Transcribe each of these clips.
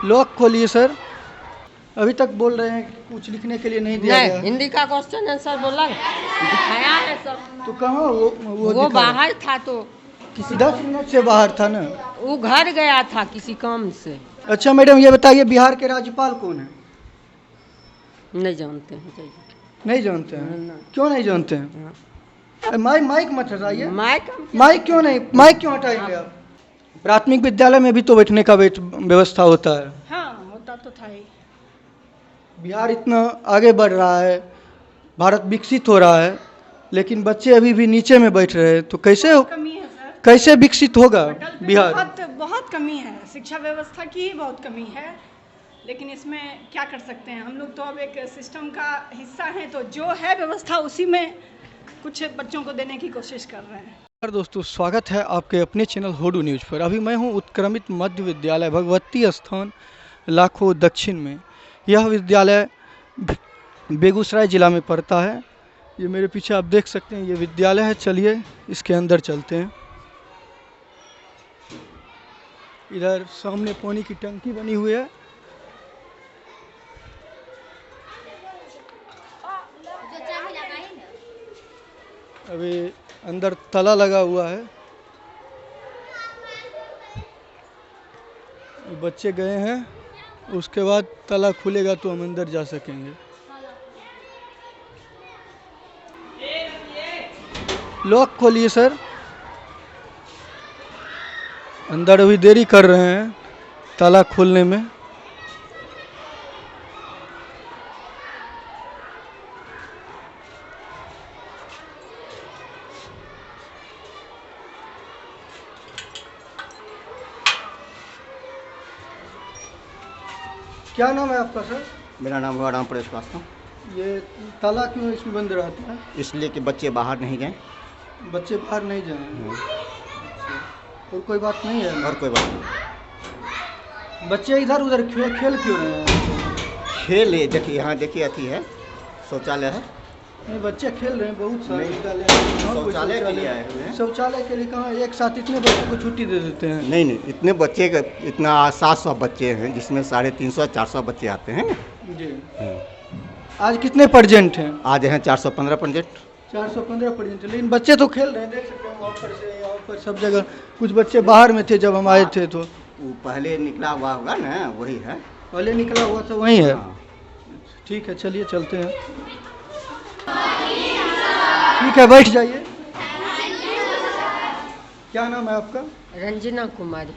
Lock खोलिए sir. अभी तक बोल रहे हैं कि कुछ लिखने के लिए नहीं दिया नहीं, गया। हिंदी का क्वेश्चन आंसर बोला दिखाया है सब। तो कहाँ वो वो दिखा रहा? बाहर था तो किसी 10 मिनट से बाहर था ना। वो घर गया था किसी काम से। अच्छा मैडम ये बताइए बिहार के राज्यपाल कौन है? नहीं जानते हैं जाइए। नहीं जानते हैं? नहीं। क्यों नहीं जानते हैं? माइक माइक मत हटाइए। माइक माइक क्यों नहीं, माइक क्यों हटाएंगे आप? प्राथमिक विद्यालय में भी तो बैठने का व्यवस्था होता है। हाँ होता तो था ही। बिहार इतना आगे बढ़ रहा है, भारत विकसित हो रहा है, लेकिन बच्चे अभी भी नीचे में बैठ रहे हैं, तो कमी है सर। कैसे विकसित होगा पटल पे बिहार? बहुत कमी है, शिक्षा व्यवस्था की ही बहुत कमी है। लेकिन इसमें क्या कर सकते हैं, हम लोग तो अब एक सिस्टम का हिस्सा हैं, तो जो है व्यवस्था उसी में कुछ बच्चों को देने की कोशिश कर रहे हैं। दोस्तों स्वागत है आपके अपने चैनल होडू न्यूज़ पर। अभी मैं हूं उत्क्रमित मध्य विद्यालय भगवती स्थान लाखों दक्षिण में। यह विद्यालय बेगूसराय ज़िला में पड़ता है। ये मेरे पीछे आप देख सकते हैं, ये विद्यालय है। चलिए इसके अंदर चलते हैं। इधर सामने पानी की टंकी बनी हुई है। अभी अंदर ताला लगा हुआ है। बच्चे गए हैं, उसके बाद ताला खुलेगा तो हम अंदर जा सकेंगे। लॉक खोलिए सर। अंदर अभी देरी कर रहे हैं ताला खोलने में। क्या नाम है आपका सर? मेरा नाम हुआ राम परेश श्रीवास्तव। ये ताला क्यों इसमें बंद रहता है? इसलिए कि बच्चे बाहर नहीं गए। बच्चे बाहर नहीं जाए और कोई बात नहीं है? और कोई बात नहीं। बच्चे इधर उधर खेल क्यों रहे हैं? खेल है, देखिए यहाँ देखिए अथी है, शौचालय है। नहीं बच्चे खेल रहे हैं, बहुत सारे नहीं, विद्यालय हैं। शौचालय के लिए आए हुए हैं। शौचालय के लिए कहाँ एक साथ इतने बच्चों को छुट्टी दे देते हैं? नहीं, इतने बच्चे का इतना 700 बच्चे हैं, जिसमें 350-400 बच्चे आते हैं। जी। आज कितने परसेंट हैं? आज हैं 415 प्रोजेक्ट। 415%। लेकिन बच्चे तो खेल रहे हैं, देख सकते हैं वहाँ पर से यहाँ पर सब जगह। कुछ बच्चे बाहर में थे जब हम आए थे, तो वो पहले निकला हुआ होगा ना, वही है। पहले निकला हुआ था वही है। हाँ। ठीक है चलिए चलते हैं। ठीक है बैठ जाइए। क्या नाम है आपका? रंजना कुमारी।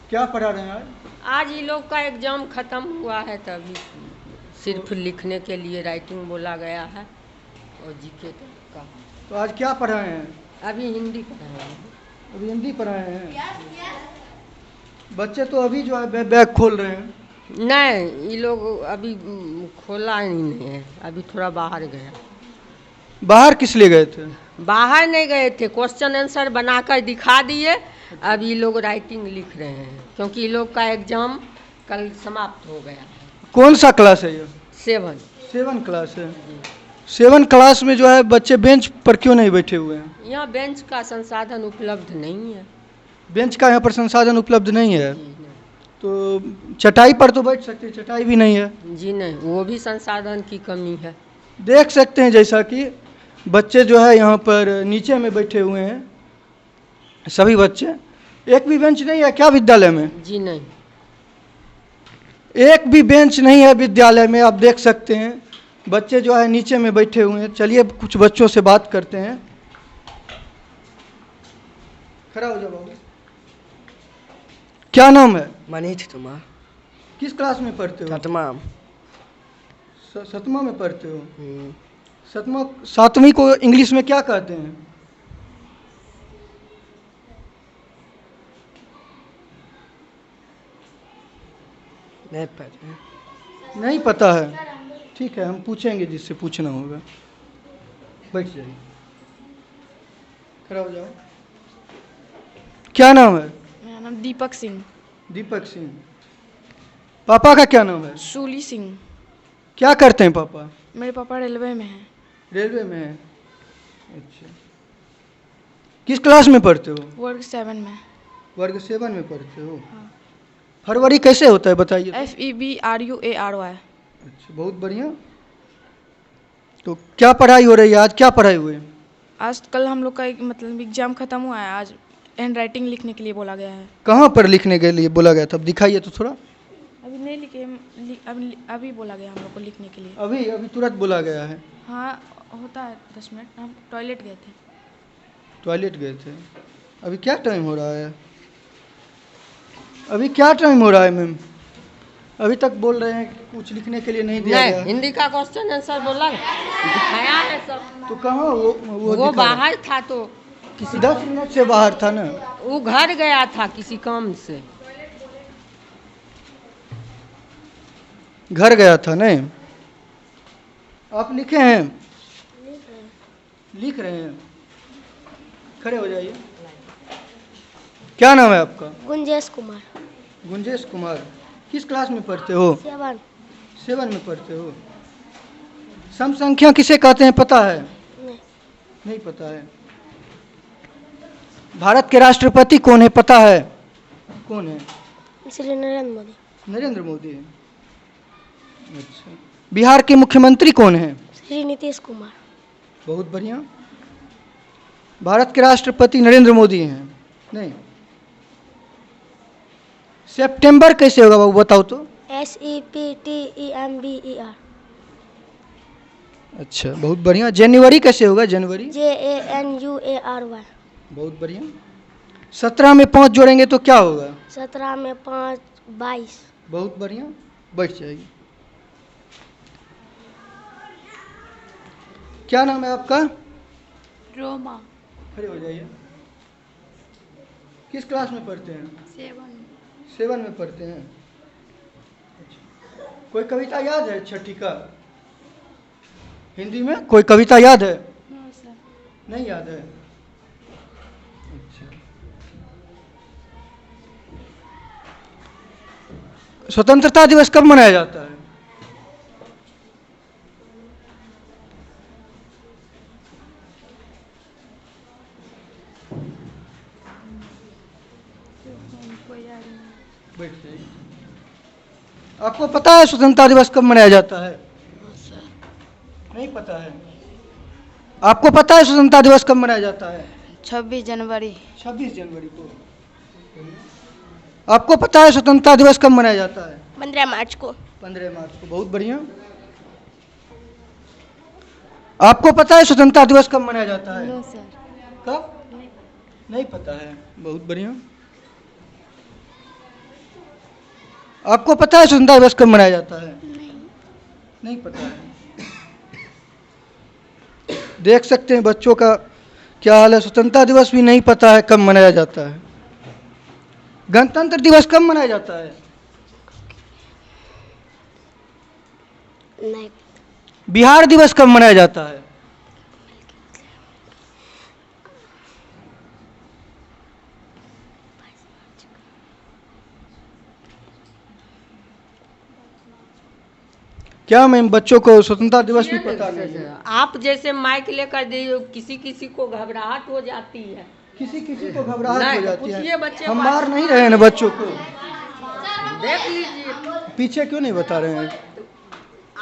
क्या पढ़ा रहे हैं आज? आज ये लोग का एग्जाम खत्म हुआ है, तभी सिर्फ लिखने के लिए राइटिंग बोला गया है और जीके का। तो आज क्या पढ़ाए हैं? अभी हिंदी पढ़ाए हैं। अभी हिंदी पढ़ाए हैं। बच्चे तो अभी जो है बैग खोल रहे हैं। नहीं, ये लोग अभी खोला ही नहीं है, अभी थोड़ा बाहर गया। बाहर किस लिए गए थे? बाहर नहीं गए थे, क्वेश्चन आंसर बनाकर दिखा दिए। अब ये लोग राइटिंग लिख रहे हैं, क्योंकि ये लोग का एग्जाम कल समाप्त हो गया है। कौन सा क्लास है ये? 7 क्लास है। 7 क्लास में जो है बच्चे बेंच पर क्यों नहीं बैठे हुए हैं? यहाँ बेंच का संसाधन उपलब्ध नहीं है। बेंच का यहाँ पर संसाधन उपलब्ध नहीं है, जी नहीं। तो चटाई पर तो बैठ सकते हैं, चटाई भी नहीं है। जी नहीं, वो भी संसाधन की कमी है। देख सकते हैं जैसा कि बच्चे जो है यहाँ पर नीचे में बैठे हुए हैं, सभी बच्चे। एक भी बेंच नहीं है क्या विद्यालय में? जी नहीं। एक भी बेंच नहीं है विद्यालय में। आप देख सकते हैं बच्चे जो है नीचे में बैठे हुए हैं। चलिए कुछ बच्चों से बात करते हैं। खड़ा हो जाओ बाबू। क्या नाम है? मनीष कुमार। किस क्लास में पढ़ते हो? 7वां। 7वां में पढ़ते हो? 7वीं को इंग्लिश में क्या कहते हैं? नहीं पता है। ठीक है हम पूछेंगे जिससे पूछना होगा। बैठ जाइए, खड़ा हो जाओ। क्या नाम है? मेरा नाम दीपक सिंह। दीपक सिंह। पापा का क्या नाम है? सूली सिंह। क्या करते हैं पापा? मेरे पापा रेलवे में हैं। रेलवे में है। अच्छा, किस क्लास में पढ़ते हो? वर्ग 7 में। वर्ग 7 में पढ़ते हो? हाँ। फरवरी कैसे होता है बताइए। FEBRUARY। अच्छा, बहुत बढ़िया। तो क्या पढ़ाई हो रही है आज, क्या पढ़ाई हुई? आज कल हम लोग का एक मतलब एग्जाम खत्म हुआ है, आज हैंड राइटिंग लिखने के लिए बोला गया है। कहाँ पर लिखने के लिए बोला गया था, अब दिखाइए तो थोड़ा। अभी नहीं लिखे, अभी बोला गया हम लोग को लिखने के लिए। अभी अभी तुरंत बोला गया है। हाँ होता है 10 मिनट, हम टॉयलेट गए थे। टॉयलेट गए थे। अभी क्या टाइम हो रहा है, अभी क्या टाइम हो रहा है मैम? अभी तक बोल रहे हैं कि कुछ लिखने के लिए नहीं दिया नहीं, गया। हिंदी का क्वेश्चन आंसर बोला दिखाया है सब। तो कहाँ वो वो बाहर था तो किसी 10 मिनट से बाहर था ना। वो घर गया था किसी काम से। घर गया था नहीं। आप लिखे हैं? लिख रहे हैं। खड़े हो जाइए। क्या नाम है आपका? गुंजेश कुमार। गुंजेश कुमार। किस क्लास में पढ़ते हो? 7 में पढ़ते हो। सम संख्या किसे कहते हैं पता है? नहीं। नहीं पता है। भारत के राष्ट्रपति कौन है पता है? कौन है? श्री नरेंद्र मोदी। नरेंद्र मोदी है। अच्छा। बिहार के मुख्यमंत्री कौन है? श्री नीतीश कुमार। बहुत बढ़िया। भारत के राष्ट्रपति नरेंद्र मोदी हैं नहीं। सितंबर कैसे होगा बाबू बताओ तो। SEPTEMBER। अच्छा, बहुत बढ़िया। जनवरी कैसे होगा? जनवरी। JANUARY। बहुत बढ़िया। 17 में 5 जोड़ेंगे तो क्या होगा? 17 में 5 22। बहुत बढ़िया, बैठ जाइए। क्या नाम है आपका? रोमा। खड़े हो जाइए। किस क्लास में पढ़ते हैं? 7 में पढ़ते हैं। अच्छा। कोई कविता याद है छठी का? हिंदी में कोई कविता याद है? नहीं याद है। अच्छा। स्वतंत्रता दिवस कब मनाया जाता है? बैठ जाइए। आपको पता है स्वतंत्रता दिवस कब मनाया जाता है? नहीं पता है। आपको पता है स्वतंत्रता दिवस कब मनाया जाता है? 26 जनवरी। 26 जनवरी को। आपको पता है स्वतंत्रता दिवस कब मनाया जाता है? 15 मार्च को। 15 मार्च को। बहुत बढ़िया। आपको पता है स्वतंत्रता दिवस कब मनाया जाता है? कब? नहीं पता है। बहुत बढ़िया। आपको पता है स्वतंत्रता दिवस कब मनाया जाता है? नहीं पता है। देख सकते हैं बच्चों का क्या हाल है। स्वतंत्रता दिवस भी नहीं पता है कब मनाया जाता है। गणतंत्र दिवस कब मनाया जाता है? नहीं। बिहार दिवस कब मनाया जाता है? क्या मैम बच्चों को स्वतंत्रता दिवस भी पता नहीं है? आप जैसे माइक लेकर दे, किसी किसी को घबराहट हो जाती है। किसी किसी को घबराहट नहीं, हो जाती पूछिए है। बच्चे हम को। मार नहीं रहे हैं ना बच्चों को। देख लीजिए। पीछे क्यों नहीं बता रहे हैं?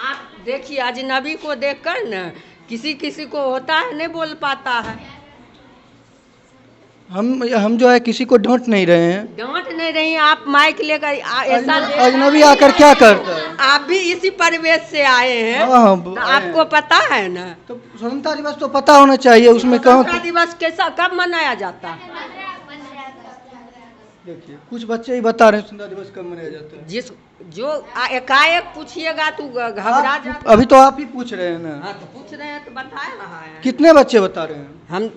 आप देखिए अजनबी को देखकर न किसी किसी को होता है नहीं बोल पाता है। हम जो है किसी को डांट नहीं रहे हैं। डांट नहीं रही, आप माइक लेकर ऐसा अजनबी आकर क्या करता है? आप भी इसी परिवेश से आए हैं। हाँ, हाँ, तो आए आपको पता है ना। तो स्वतंत्रता दिवस तो पता होना चाहिए, उसमें कहाँ स्वतंत्रता दिवस कैसा कब मनाया जाता है? देखिए कुछ बच्चे ही बता रहे हैं स्वतंत्रता दिवस कब मनाया जाता है। जिस जो एकाएक पूछिएगा तो घबरा जाता। अभी तो आप ही पूछ रहे हैं ना। हाँ तो पूछ रहे हैं तो बता रहा है। कितने बच्चे बता रहे हैं? हम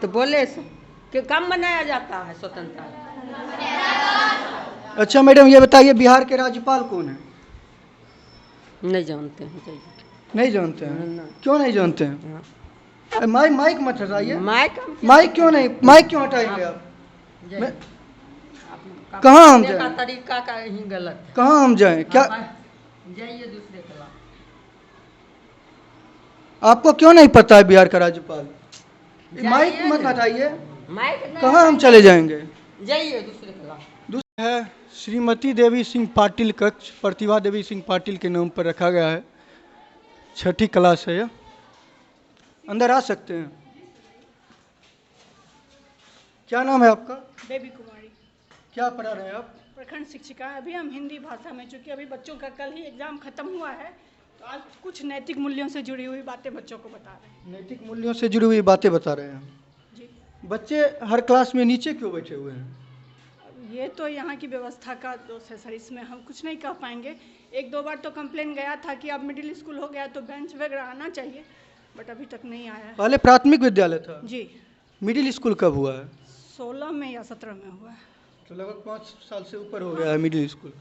तो बोले कि कब मनाया जाता है स्वतंत्रता? अच्छा मैडम ये बताइए बिहार के राज्यपाल कौन है? नहीं जानते हैं। नहीं जानते हैं? क्यों नहीं जानते हैं? माइक मत हटाइए। माइक क्यों हटाएंगे आप? कहाँ हम जाएं? तरीका का ही गलत है। कहाँ हम जाएं? क्या जाइए दूसरे क्लास। आपको क्यों नहीं पता है बिहार का राज्यपाल? माइक मत हटाइए। माइक कहाँ हम चले जाएंगे? जाइए दूसरे क्लास। है श्रीमती देवी सिंह पाटिल कक्ष प्रतिभा देवी सिंह पाटिल के नाम पर रखा गया है। 6ठी क्लास है यह। अंदर आ सकते हैं। क्या नाम है आपका? बेबी कुमारी, क्या पढ़ा रहे हैं आप? प्रखंड शिक्षिका। अभी हम हिंदी भाषा में, चूँकि अभी बच्चों का कल ही एग्ज़ाम ख़त्म हुआ है, तो आज कुछ नैतिक मूल्यों से जुड़ी हुई बातें बच्चों को बता रहे हैं। नैतिक मूल्यों से जुड़ी हुई बातें बता रहे हैं। जी, बच्चे हर क्लास में नीचे क्यों बैठे हुए हैं? ये तो यहाँ की व्यवस्था का दोष है सर, इसमें हम कुछ नहीं कह पाएंगे। 1-2 बार तो कंप्लेन गया था कि अब मिडिल स्कूल हो गया तो बेंच वगैरह आना चाहिए, बट अभी तक नहीं आया है। पहले प्राथमिक विद्यालय था। जी, मिडिल स्कूल कब हुआ है? 16 में या 17 में हुआ है। तो लगभग 5 साल से ऊपर हो गया है मिडिल स्कूल।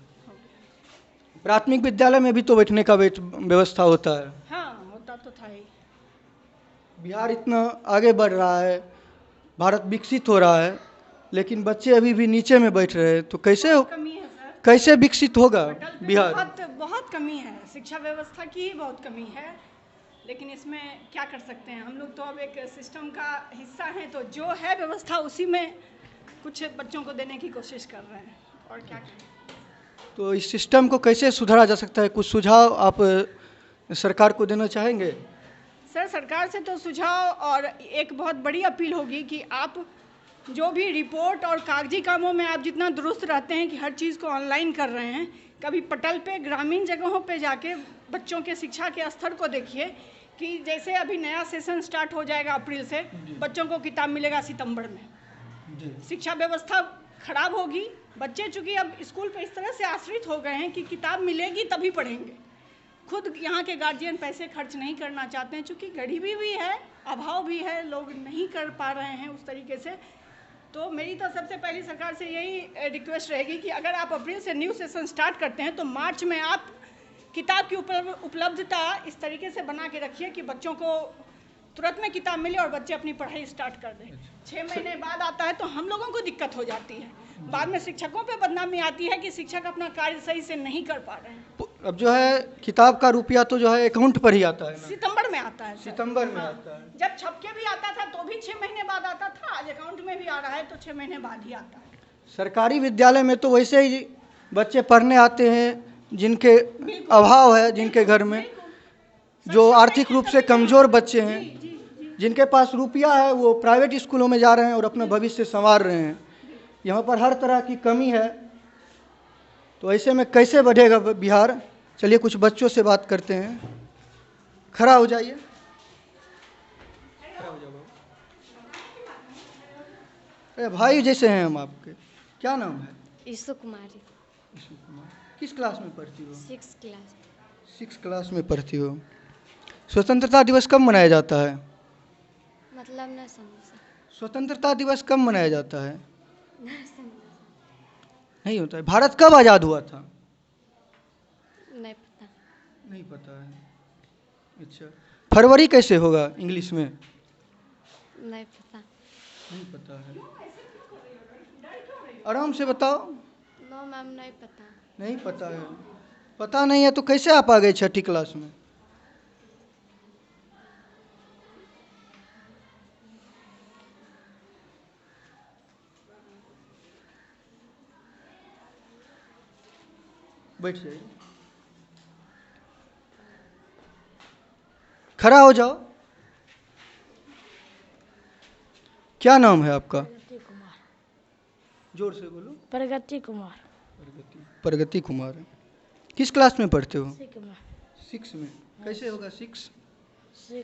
प्राथमिक विद्यालय में भी तो बैठने का व्यवस्था होता है। हाँ, होता तो था ही। बिहार इतना आगे बढ़ रहा है, भारत विकसित हो रहा है, लेकिन बच्चे अभी भी नीचे में बैठ रहे हैं, तो कमी है सर, कैसे विकसित होगा पटल पे बिहार? बहुत कमी है, शिक्षा व्यवस्था की ही बहुत कमी है। लेकिन इसमें क्या कर सकते हैं, हम लोग तो अब एक सिस्टम का हिस्सा हैं, तो जो है व्यवस्था उसी में कुछ बच्चों को देने की कोशिश कर रहे हैं, और क्या करें। तो इस सिस्टम को कैसे सुधारा जा सकता है? कुछ सुझाव आप सरकार को देना चाहेंगे? सर, सरकार से तो सुझाव और एक बहुत बड़ी अपील होगी कि आप जो भी रिपोर्ट और कागजी कामों में आप जितना दुरुस्त रहते हैं कि हर चीज़ को ऑनलाइन कर रहे हैं, कभी पटल पे ग्रामीण जगहों पे जाके बच्चों के शिक्षा के स्तर को देखिए कि जैसे अभी नया सेशन स्टार्ट हो जाएगा अप्रैल से, बच्चों को किताब मिलेगा सितंबर में। शिक्षा व्यवस्था खराब होगी, बच्चे चूँकि अब स्कूल पे इस तरह से आश्रित हो गए हैं कि किताब मिलेगी तभी पढ़ेंगे। खुद यहाँ के गार्जियन पैसे खर्च नहीं करना चाहते हैं, चूँकि गरीबी भी है, अभाव भी है, लोग नहीं कर पा रहे हैं उस तरीके से। तो मेरी तो सबसे पहली सरकार से यही रिक्वेस्ट रहेगी कि अगर आप अप्रैल से न्यू सेशन स्टार्ट करते हैं तो मार्च में आप किताब की उपलब्धता इस तरीके से बना के रखिए कि बच्चों को तुरंत में किताब मिले और बच्चे अपनी पढ़ाई स्टार्ट कर दें। 6 महीने बाद आता है तो हम लोगों को दिक्कत हो जाती है, बाद में शिक्षकों पे बदनामी आती है कि शिक्षक अपना कार्य सही से नहीं कर पा रहे हैं। अब जो है किताब का रुपया तो जो है अकाउंट पर ही आता है ना? सितंबर में आता है सर। सितंबर में आता है। जब छपके भी आता था तो भी 6 महीने बाद आता था, आज अकाउंट में भी आ रहा है तो 6 महीने बाद ही आता है। सरकारी विद्यालय में तो वैसे ही बच्चे पढ़ने आते हैं जिनके अभाव है, जिनके घर में जो आर्थिक रूप से कमज़ोर बच्चे हैं, जिनके पास रुपया है, वो प्राइवेट स्कूलों में जा रहे हैं और अपना भविष्य संवार रहे हैं। यहाँ पर हर तरह की कमी है, तो ऐसे में कैसे बढ़ेगा बिहार? चलिए कुछ बच्चों से बात करते हैं। खड़ा हो जाइए। अरे भाई जैसे हैं हम आपके। क्या नाम है? ईशु कुमारी, ईशु कुमार। किस क्लास में पढ़ती हो? 6th class. 6 क्लास में पढ़ती हो। स्वतंत्रता दिवस कब मनाया जाता है? मतलब न समझ स्वतंत्रता दिवस कब मनाया जाता है? न समझ नहीं होता है। भारत कब आज़ाद हुआ था? नहीं पता। नहीं पता है। अच्छा, फरवरी कैसे होगा इंग्लिश में? नहीं पता। नहीं पता है। आराम से बताओ। नो मैम, नहीं पता। नहीं पता है। पता नहीं है तो कैसे आप आ गए 6ठी क्लास में? बैठ जाइए। खड़ा हो जाओ। क्या नाम है आपका? प्रगति कुमार। जोर से बोलो। प्रगति कुमार। प्रगति कुमार। किस क्लास में पढ़ते हो? 6 में। 6 में। कैसे होगा 6? 6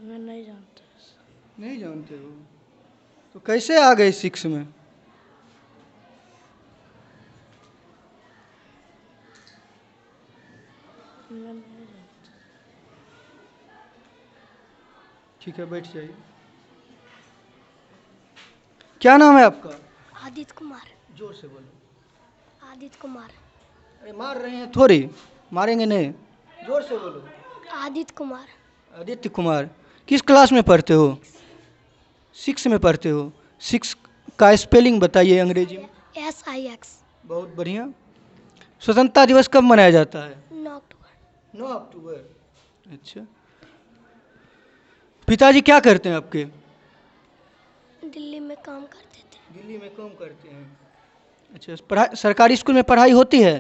मैं नहीं जानता। नहीं जानते हो तो कैसे आ गए 6 में? मैं नहीं जानता। ठीक है, बैठ जाइए। क्या नाम है आपका? आदित्य कुमार। जोर से बोलो। आदित्य कुमार। अरे मार रहे हैं थोड़ी, मारेंगे नहीं। जोर से बोलो। आदित्य कुमार। आदित्य कुमार। किस क्लास में पढ़ते हो? 6 में पढ़ते हो। 6 का स्पेलिंग बताइए अंग्रेजी में। SIX। बहुत बढ़िया। स्वतंत्रता दिवस कब मनाया जाता है? 9 अक्टूबर। 9 अक्टूबर। अच्छा, पिताजी क्या करते हैं आपके? दिल्ली में काम करते थे। दिल्ली में काम करते हैं। अच्छा, पढ़ाई सरकारी स्कूल में पढ़ाई होती है?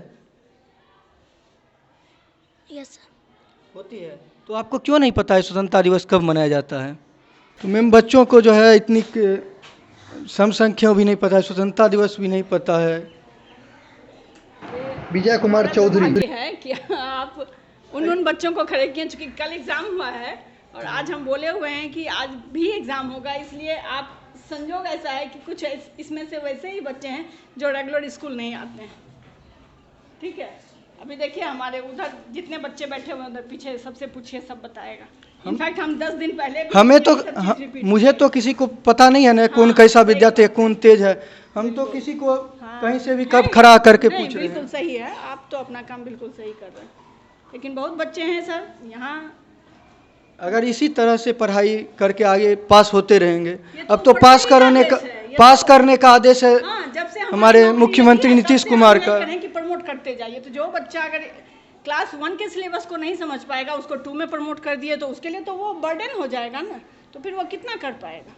Yes sir. होती है। तो आपको क्यों नहीं पता है स्वतंत्रता दिवस कब मनाया जाता है? तो मैम बच्चों को जो है इतनी समसंख्या भी नहीं पता है, स्वतंत्रता दिवस भी नहीं पता है। विजय कुमार हमारा चौधरी। दुर्भाग्य है कि आप उन बच्चों को खड़े किए, चूंकि कल एग्ज़ाम हुआ है और आज हम बोले हुए हैं कि आज भी एग्ज़ाम होगा, इसलिए आप संजोग ऐसा है कि कुछ इसमें से वैसे ही बच्चे हैं जो रेगुलर स्कूल नहीं आते हैं। ठीक है, अभी देखिए हमारे उधर जितने बच्चे बैठे हुए उधर पीछे सबसे पूछिए, सब बताएगा। इनफैक्ट हम 10 दिन पहले भी हमें तो यही सब चीज़ repeat मुझे तो किसी को पता नहीं है ना कौन कैसा विद्यार्थी है, कौन तेज है। हम तो किसी को कहीं से भी कब खड़ा करके नहीं, पूछ रहे बिल्कुल हैं। सही है, आप तो अपना काम बिल्कुल सही कर रहे हैं, लेकिन बहुत बच्चे हैं सर यहाँ। अगर इसी तरह से पढ़ाई करके आगे पास होते रहेंगे, ये तो अब तो ऊपर पास से ही करने का आदेश है, ये पास तो- करने का आदेश है हाँ, जब से हमारे नौकरी मुख्यमंत्री लगी है, नीतीश तब से कुमार हम का। यही करें कि प्रमोट करते जाइए। तो जो बच्चा अगर क्लास 1 के सिलेबस को नहीं समझ पाएगा, उसको 2 में प्रमोट कर दिए तो उसके लिए तो वो बर्डन हो जाएगा ना, तो फिर वो कितना कर पाएगा।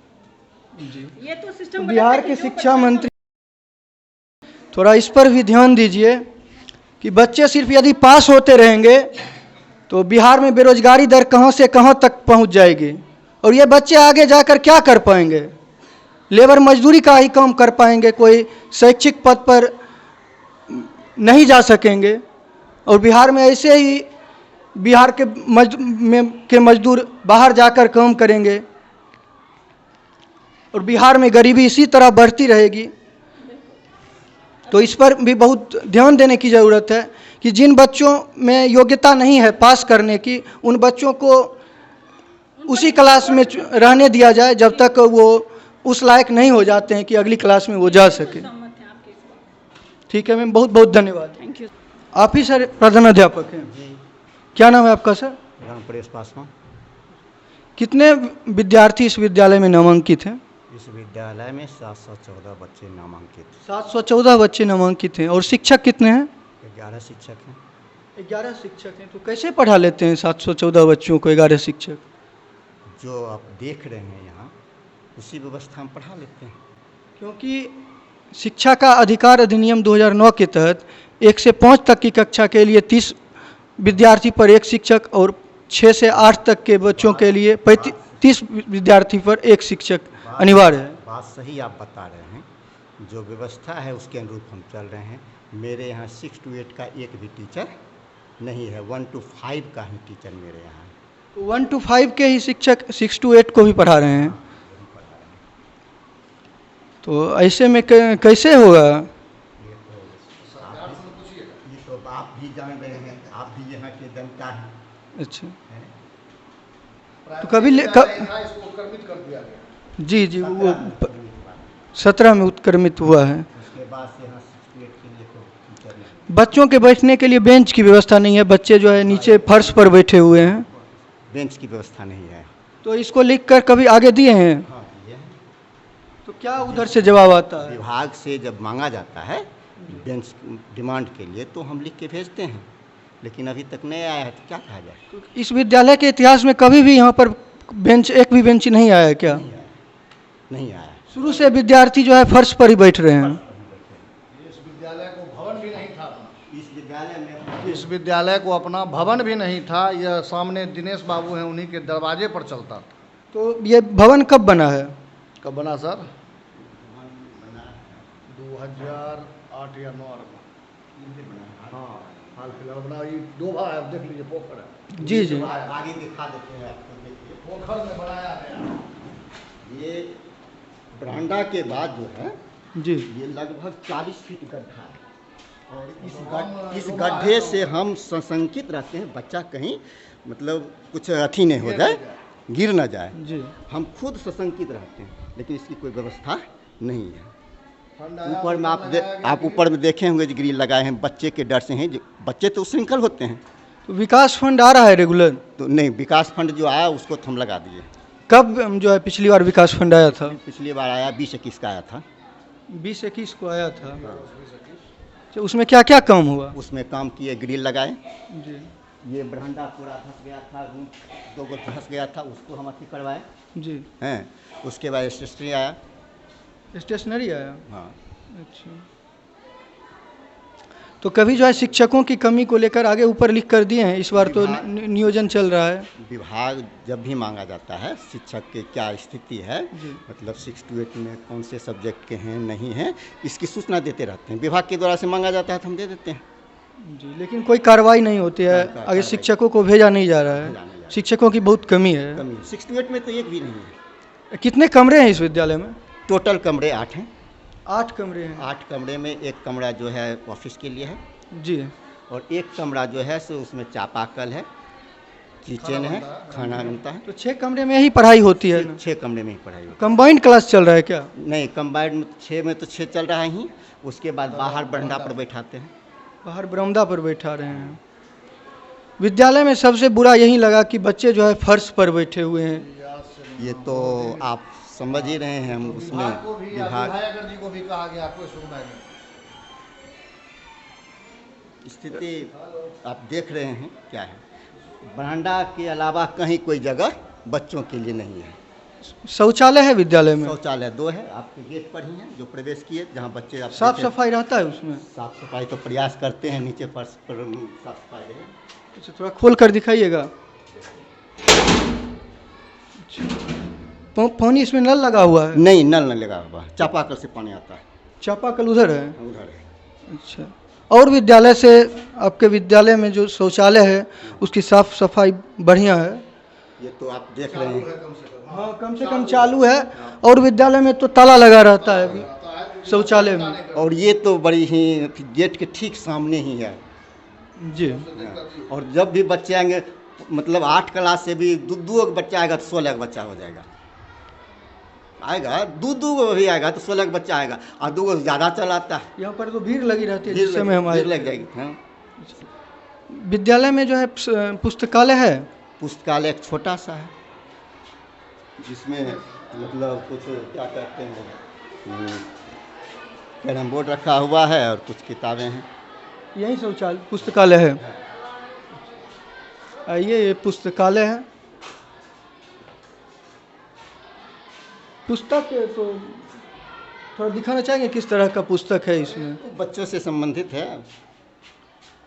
जी। ये तो सिस्टम बिहार के शिक्षा मंत्री थोड़ा इस पर भी ध्यान दीजिए कि बच्चे सिर्फ यदि पास होते रहेंगे तो बिहार में बेरोजगारी दर कहाँ से कहाँ तक पहुँच जाएगी और ये बच्चे आगे जाकर क्या कर पाएंगे? लेबर मजदूरी का ही काम कर पाएंगे, कोई शैक्षिक पद पर नहीं जा सकेंगे। और बिहार में ऐसे ही बिहार के मजदूर बाहर जाकर काम करेंगे और बिहार में गरीबी इसी तरह बढ़ती रहेगी। तो इस पर भी बहुत ध्यान देने की ज़रूरत है कि जिन बच्चों में योग्यता नहीं है पास करने की, उन बच्चों को उसी क्लास में रहने दिया जाए जब तक वो उस लायक नहीं हो जाते हैं कि अगली क्लास में वो जा सके। ठीक है मैम, बहुत बहुत धन्यवाद। Thank you. आप ही सर प्रधान अध्यापक हैं? क्या नाम है आपका सर? रामप्रेस पासवान। कितने विद्यार्थी इस विद्यालय में नामांकित हैं? इस विद्यालय में 714 बच्चे नामांकित। 714 बच्चे नामांकित हैं। और शिक्षक कितने हैं? 11 शिक्षक हैं। 11 शिक्षक हैं। तो कैसे पढ़ा लेते हैं 714 बच्चों को 11 शिक्षक? जो आप देख रहे हैं यहाँ, उसी व्यवस्था हम पढ़ा लेते हैं। क्योंकि शिक्षा का अधिकार अधिनियम 2009 के तहत 1 से 5 तक की कक्षा के लिए 30 विद्यार्थी पर 1 शिक्षक और 6 से 8 तक के बच्चों के लिए 30 विद्यार्थी पर 1 शिक्षक अनिवार्य है। बात सही आप बता रहे हैं, जो व्यवस्था है उसके अनुरूप हम चल रहे हैं। मेरे यहाँ 6 to 8 का एक भी टीचर नहीं है, 1 to 5 का ही टीचर मेरे यहाँ है। 1 to 5 के ही शिक्षक 6 to 8 को भी पढ़ा रहे हैं। तो ऐसे में कैसे होगा? ये तो आप भी जान रहे हैं, आप भी यहाँ के जनता हैं। अच्छा, तो कभी जी जी वो 17 में उत्क्रमित हुआ है। उसके बाद से यहाँ 6 to 8 के लिए तो टीचर नहीं। बच्चों के बैठने के लिए बेंच की व्यवस्था नहीं है, बच्चे जो है नीचे फर्श पर बैठे हुए हैं। बेंच की व्यवस्था नहीं है। तो इसको लिखकर कभी आगे दिए हैं? हाँ, ये है। तो क्या उधर से जवाब आता है? विभाग से जब मांगा जाता है बेंच डिमांड के लिए तो हम लिख के भेजते हैं, लेकिन अभी तक नहीं आया है, तो क्या कहा जाए। तो इस विद्यालय के इतिहास में कभी भी यहाँ पर बेंच, एक भी बेंच नहीं आया है क्या? नहीं आया। शुरू से विद्यार्थी जो है फर्श पर ही बैठ रहे हैं। इस विद्यालय को भवन भी नहीं था। इस विद्यालय को अपना भवन भी नहीं था। यह सामने दिनेश बाबू हैं, उन्हीं के दरवाजे पर चलता था। तो ये भवन कब बना है? कब बना सर? 2008 या 9 में। हाँ, हाल फिलहाल बना। ये डोभा है, अब देख लीजिए, पोखर है। जी जी। आगे दिखा देते हैं आपको, देखिए पोखर में बनाया गया। ये बरामदा के बाद जो है जी, ये लगभग 40 फीट गड्ढा है और इस गड्ढे से हम सशंकित रहते हैं बच्चा कहीं मतलब कुछ अथी नहीं हो जाए, गिर ना जाए। जी। हम खुद सशंकित रहते हैं, लेकिन इसकी कोई व्यवस्था नहीं है। ऊपर में आप ऊपर में देखे होंगे जो ग्रिल लगाए हैं, बच्चे के डर से हैं। बच्चे तो श्रृंखल होते हैं। तो विकास फंड आ रहा है रेगुलर? तो नहीं, विकास फंड जो आया उसको तो हम लगा दिए। कब जो है पिछली बार विकास फंड आया था? पिछली बार आया 20-21 का आया था। 20-21 को आया था। तो उसमें क्या क्या काम हुआ? उसमें काम किए, ग्रिल लगाए। जी ये बरामदा पूरा धंस गया था, रूम 2 गो धंस गया था, उसको हम अथी करवाए जी। हैं। उसके बाद स्टेशनरी आया। स्टेशनरी आया? हाँ। अच्छा। तो कभी जो है शिक्षकों की कमी को लेकर आगे ऊपर लिख कर दिए हैं? इस बार तो नियोजन चल रहा है। विभाग जब भी मांगा जाता है शिक्षक की क्या स्थिति है, जी। मतलब 6 to 8 में कौन से सब्जेक्ट के हैं नहीं हैं, इसकी सूचना देते रहते हैं। विभाग के द्वारा से मांगा जाता है तो हम दे देते हैं। जी, लेकिन कोई कार्रवाई नहीं होती है, आगे कार्रवाई। शिक्षकों को भेजा नहीं जा रहा भेजा नहीं जा है। रहा। शिक्षकों की बहुत कमी है। कमी 6 to 8 में तो एक भी नहीं है। कितने कमरे हैं इस विद्यालय में? टोटल कमरे 8 हैं। 8 कमरे हैं। 8 कमरे में एक कमरा जो है ऑफिस के लिए है, जी। और एक कमरा जो है सो उसमें चापाकल है, किचन है, खाना बनता है। तो 6 कमरे में ही पढ़ाई होती है ना? 6 कमरे में ही पढ़ाई होती कंबाइंड क्लास चल रहा है क्या? है। नहीं, कंबाइंड में 6 में तो 6 चल रहा है ही, उसके बाद बाहर बरंडा पर बैठाते हैं। बाहर बरामदा पर बैठा रहे हैं। विद्यालय में सबसे बुरा यही लगा कि बच्चे जो है फर्श पर बैठे हुए हैं। ये तो आप समझ ही रहे हैं, हम उसमें विभाग विधायक जी को भी कहा गया, कोई सुनवाई नहीं। स्थिति आप देख रहे हैं क्या है। बरामदा के अलावा कहीं कोई जगह बच्चों के लिए नहीं है। शौचालय है विद्यालय में? शौचालय 2 है, आपके गेट पर ही है जो प्रवेश किए, जहाँ बच्चे आप साफ देखे- सफाई रहता है उसमें? साफ सफाई तो प्रयास करते हैं, नीचे फर्श पर साफ सफाई है। अच्छा, थोड़ा खोल कर दिखाइएगा। पानी इसमें नल लगा हुआ है? नहीं, नल न लगा हुआ, चापाकल से पानी आता है, चापाकल उधर है? उधर है। अच्छा, और विद्यालय से आपके विद्यालय में जो शौचालय है उसकी साफ सफाई बढ़िया है? ये तो आप देख रहे हैं। हाँ, कम से कम चालू है। और विद्यालय में तो ताला लगा रहता है अभी शौचालय में। और ये तो बड़ी ही गेट के ठीक सामने ही है। जी। और जब भी बच्चे आएंगे, मतलब 8 क्लास से भी दो बच्चा आएगा तो 16 का बच्चा हो जाएगा। आएगा दो भी आएगा तो 16 का बच्चा आएगा, और 2 ज़्यादा चलाता है। यहाँ पर तो भीड़ लगी रहती है भीड़ जिस समय हम आए। भीड़ लग जाएगी। हाँ, विद्यालय में जो है पुस्तकालय है? पुस्तकालय एक छोटा सा है, जिसमें मतलब कुछ क्या कहते हैं, कैरम बोर्ड रखा हुआ है और कुछ किताबें हैं। यही शौचालय पुस्तकालय है? ये पुस्तकालय है। पुस्तक तो थोड़ा दिखाना चाहेंगे किस तरह का पुस्तक है इसमें? बच्चों से संबंधित है,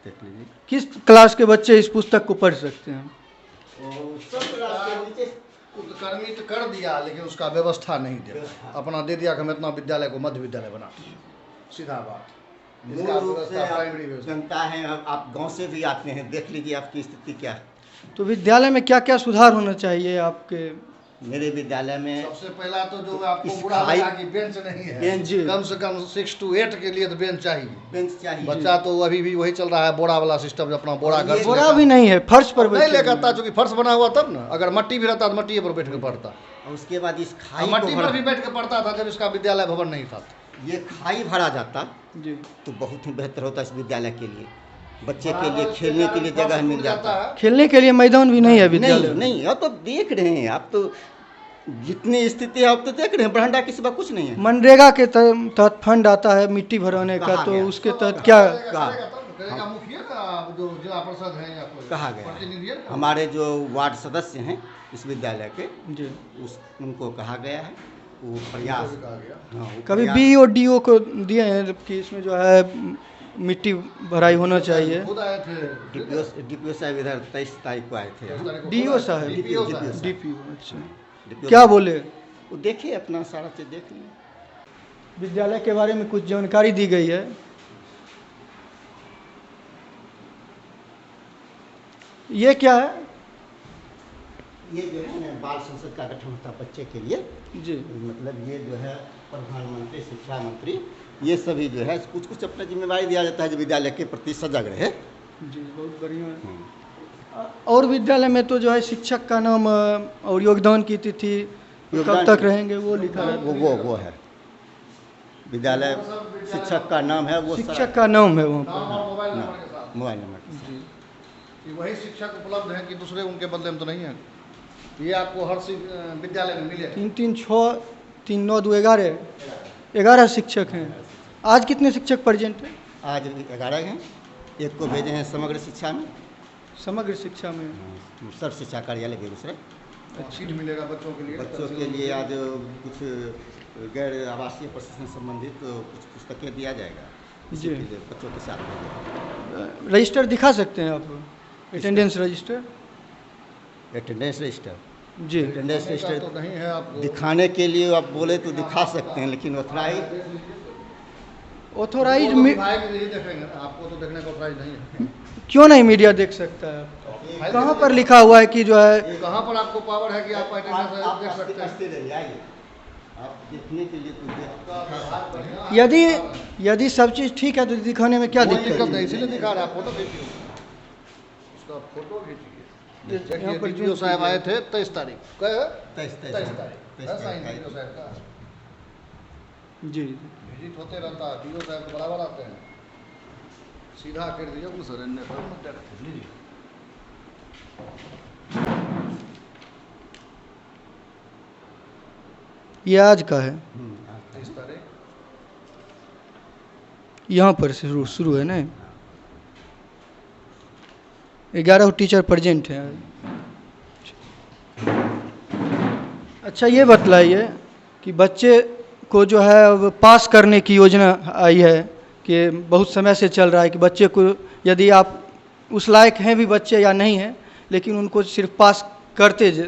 देख लीजिए। किस क्लास के बच्चे इस पुस्तक को पढ़ सकते हैं? कर्मी तो कर दिया, लेकिन उसका व्यवस्था नहीं दिया। अपना दे दिया कि हम इतना विद्यालय को मध्य विद्यालय बना दिए, सीधा बात। इसका मूल रूप से व्यवस्था आप प्राइमरी व्यवस्था। जनता है, आप गांव से भी आते हैं, देख लीजिए आपकी स्थिति क्या है। तो विद्यालय में क्या क्या सुधार होना चाहिए आपके? मेरे विद्यालय में सबसे पहला तो जो आपको इस बुरा खाई- लगा कि बेंच नहीं है, बेंच- कम से कम 6 to 8 के लिए तो बेंच चाहिए। बेंच चाहिए। बच्चा तो अभी भी वही चल रहा है, बोरा वाला सिस्टम, जो अपना बोरा घर से बोरा लेकर- भी नहीं है, फर्श पर नहीं बैठे लेकर हुए आता, हैं। चूंकि फर्श बना हुआ तब ना। अगर मट्टी भी रहता तो मट्टी पर बैठ के पढ़ता, और उसके बाद इस खाई मट्टी को पर भी बैठ के पढ़ता था जब इसका विद्यालय भवन नहीं था। ये खाई भरा जाता जी। तो बहुत ही बेहतर होता इस विद्यालय के लिए, बच्चे के लिए खेलने के लिए जगह मिल जाता है। खेलने के लिए मैदान भी नहीं है विद्यालय नहीं में? नहीं, अब तो देख रहे हैं आप, तो जितनी स्थिति है आप तो देख रहे हैं, बरामदा के सिवा कुछ नहीं है। मनरेगा के तहत फंड आता है मिट्टी भराने का, कहा तो गया। उसके तहत क्या? करेगा मुखिया का जो जिला परिषद है या कोई कहा गया प्रतिनिधि है? हमारे जो वार्ड सदस्य हैं इस विद्यालय के, जी। उनको कहा गया है, वो प्रयास। कहा गया। हाँ, वो कभी प्रयास- बीईओ डीओ को दिए हैं कि इसमें जो है मिट्टी भराई होना चाहिए? खुद आए थे डीपीओ साहब इधर 23 तारीख को आए थे यहाँ। डीओ साहब? डीपीओ साहब। डीपीओ, अच्छा। DPO क्या साहब, बोले? वो देखिए अपना सारा चीज़ देख लीजिए। विद्यालय के बारे में कुछ जानकारी दी गई है। ये क्या है? ये जो है ना बाल संसद का गठन होता है बच्चे के लिए, जी। मतलब ये जो है प्रधानमंत्री, शिक्षा मंत्री, ये सभी जो है कुछ कुछ अपना जिम्मेदारी दिया जाता है जो विद्यालय के प्रति सजग रहे। जी, बहुत बढ़िया है। और विद्यालय में तो जो है शिक्षक का नाम और योगदान की तिथि कब योगदान तक की- रहेंगे वो लिखा है। वो है विद्यालय शिक्षक का नाम है, वो शिक्षक का नाम है वहाँ पर। नाम और मोबाइल नंबर के साथ। मोबाइल नंबर के साथ। कि वही शिक्षक उपलब्ध है कि दूसरे उनके बदले में तो नहीं है। ये आपको हर विद्यालय में मिलेगा। 3 3 6 3 9 2 11 शिक्षक हैं। आज कितने शिक्षक प्रेजेंट हैं? आज 11 हैं, एक को भेजे हैं समग्र शिक्षा में, समग्र शिक्षा में। सर्व शिक्षा कार्यालय बेगूसराय। सीट मिलेगा बच्चों के लिए। बच्चों के लिए आज कुछ गैर आवासीय प्रशिक्षण संबंधित कुछ पुस्तकें दिया जाएगा, जी। इसीलिए बच्चों के साथ भेजे। रजिस्टर दिखा सकते हैं आप, अटेंडेंस रजिस्टर? अटेंडेंस रजिस्टर, जी। अटेंडेंस का रजिस्टर तो नहीं है आपको। दिखाने के लिए आप बोले तो दिखा सकते हैं, लेकिन ऑथराइज ऑथोराइज वो तो विभाग यही देखेंगे, आपको तो देखने का ऑथराइज नहीं है। क्यों नहीं मीडिया देख सकता है? कहाँ पर लिखा हुआ है कि जो है कहाँ पर आपको पावर है कि आप अटेंडेंस देख सकते हैं? आप देखने के लिए तो देख यदि सब चीज़ ठीक है तो दिखाने में क्या कोई दिक्कत दिक्कत नहीं, है? इसीलिए दिखा रहा है। फोटो खींचिए, उसका फोटो खींचिए। यहाँ देखिए पर डीपीओ साहब आए थे 23 तारीख, कहे 23 23 तारीख है साइन डीपीओ साहब का। जी। विजिट होते रहता है, डीओ साहब तो बराबर आते हैं। सीधा कर दीजिए उन सर ने पर मत रख लीजिए। ये आज का है, 23 तारीख यहाँ पर से शुरू है ना। 11 टीचर प्रेजेंट हैं। अच्छा ये बतलाइए कि बच्चे को जो है अब पास करने की योजना आई है कि बहुत समय से चल रहा है कि बच्चे को, यदि आप उस लायक हैं भी बच्चे या नहीं हैं, लेकिन उनको सिर्फ पास करते ये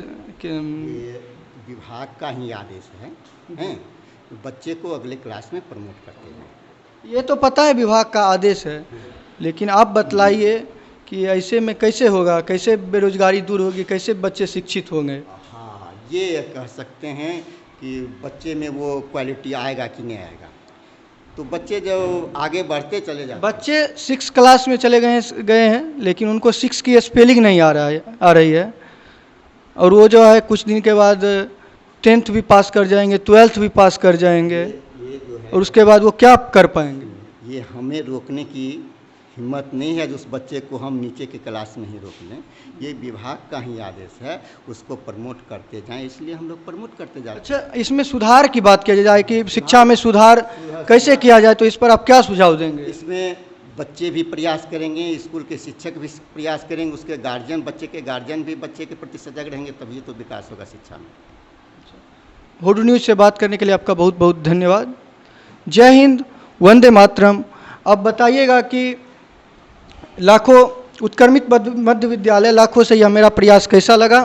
विभाग का ही आदेश है, हैं? बच्चे को अगले क्लास में प्रमोट करते हैं। ये तो पता है विभाग का आदेश है, लेकिन आप बतलाइए कि ऐसे में कैसे होगा, कैसे बेरोजगारी दूर होगी, कैसे बच्चे शिक्षित होंगे? हाँ, ये कह सकते हैं कि बच्चे में वो क्वालिटी आएगा कि नहीं आएगा। तो बच्चे जो आगे बढ़ते चले जाते बच्चे 6 क्लास में चले गए हैं, लेकिन उनको 6 की स्पेलिंग नहीं आ रही है, और वो जो है कुछ दिन के बाद 10th भी पास कर जाएंगे, 12th भी पास कर जाएंगे, ये जो है और उसके बाद वो क्या कर पाएंगे? ये हमें रोकने की हिम्मत नहीं है, जो उस बच्चे को हम नीचे के क्लास में ही रोक लें। ये विभाग का ही आदेश है, उसको प्रमोट करते जाएं, इसलिए हम लोग प्रमोट करते जाते हैं। अच्छा, इसमें सुधार की बात की जाए कि शिक्षा में सुधार कैसे किया जाए, तो इस पर आप क्या सुझाव देंगे? इसमें बच्चे भी प्रयास करेंगे, स्कूल के शिक्षक भी प्रयास करेंगे, उसके गार्जियन, बच्चे के गार्जियन भी बच्चे के प्रति सजग रहेंगे, तभी तो विकास होगा शिक्षा में। होडू न्यूज़ से बात करने के लिए आपका बहुत बहुत धन्यवाद। जय हिंद, वंदे मातरम। अब बताइएगा कि लाखों उत्क्रमित मध्य विद्यालय, लाखों से यह मेरा प्रयास कैसा लगा?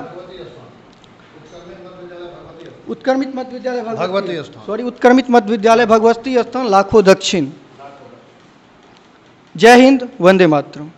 उत्क्रमित मध्य विद्यालय भगवती स्थान, सॉरी, उत्क्रमित मध्य विद्यालय भगवती स्थान, लाखों दक्षिण। जय हिंद, वंदे मातरम।